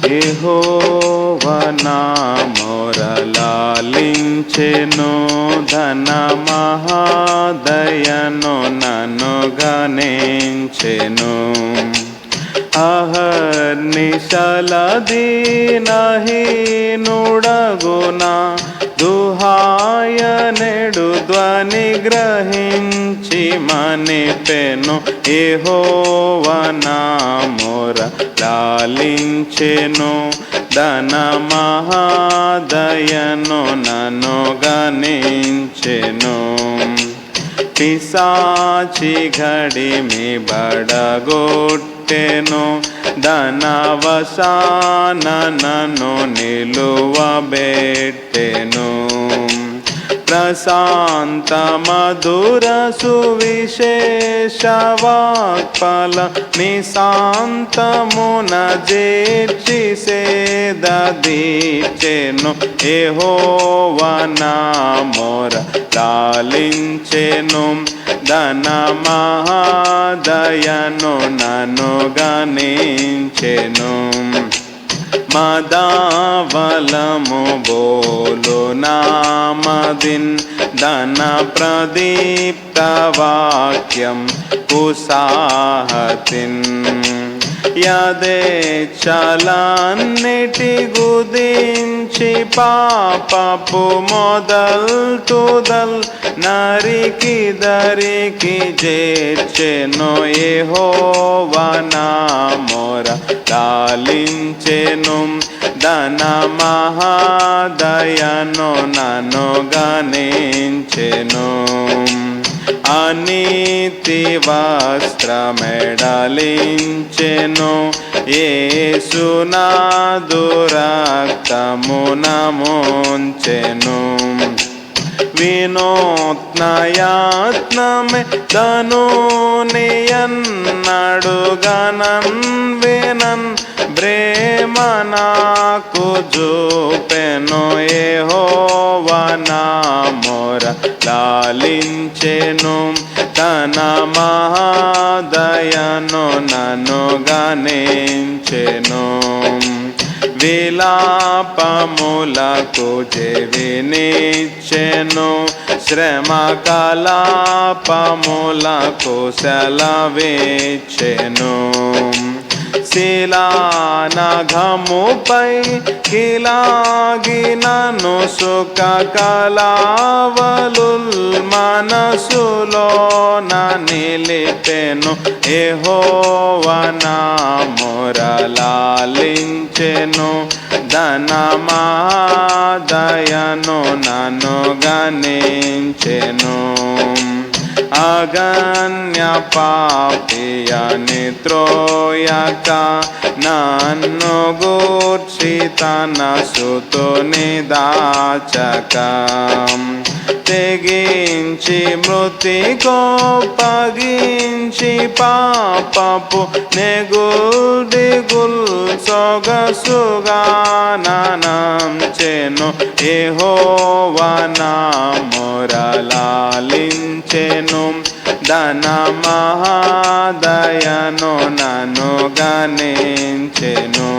యెహోవా నా మొరలాలించెను, ధన మహాదయను నన్ను గణించెను. అహర్నిశల దీనహీనుడగునా దుహాయనెడు ధ్వని గ్రహించి మనిపెను. యెహోవా నా మొరలాలించెను, ధన మహాదయను నన్ను గణించెను. పిశాచి ఘడిమి బడగొట్టెను, ధనవసాన నన్ను నిలువబెట్టెను. ప్రశాంత మధుర సువిశేష వాక్పల నిశాంతమున చేర్చి సేదదీచెను. యెహోవా నా మొరలాలించెను, ధన మహాదయను నన్ను గణించెను. మదావలము బోలు నామదిన్ ధన ప్రదీప్త వాక్యం ఉసాహతిన్. యదేచ్ఛలన్నిటి గుదించి పాపపు మొదల్ తుదల్ నరికి దరికి చేర్చెను. యెహోవా నా మొరలాలించెను, ధన మహాదయను నన్ను గణించెను. అనీతి వస్త్రమెడలించెను, యేసునాదు రక్తమున ముంచెను. వినూత్నయాత్నమే తనునియన్నడు గణన్ వినన్ ప్రేమ నాకు చూపెను. యెహోవా నా మొరలాలించెను, తన మహాదయను నన్ను గణించెను. విలాపములకు చెవినిచ్చెను, శ్రమ కలాపములకు సెలవిచ్చెను. శిలానఘముపై కిలాగినను సుఖ కళావలుల్ మనసులోన నిలిపెను. యెహోవా నా మొరలాలించెను, ధన మహాదయను నన్ను గణించెను. అగణ్య పాపియని త్రోయక నన్ను గూర్చి తన సుతుని దాచక. తెగించి మృతి కోపగించి పాపపు నెగుల్ దిగుల్ సొగసుగా నంచెను. యెహోవా నా మొరలాలించెను, ధన మహాదయను నన్ను గణించెను.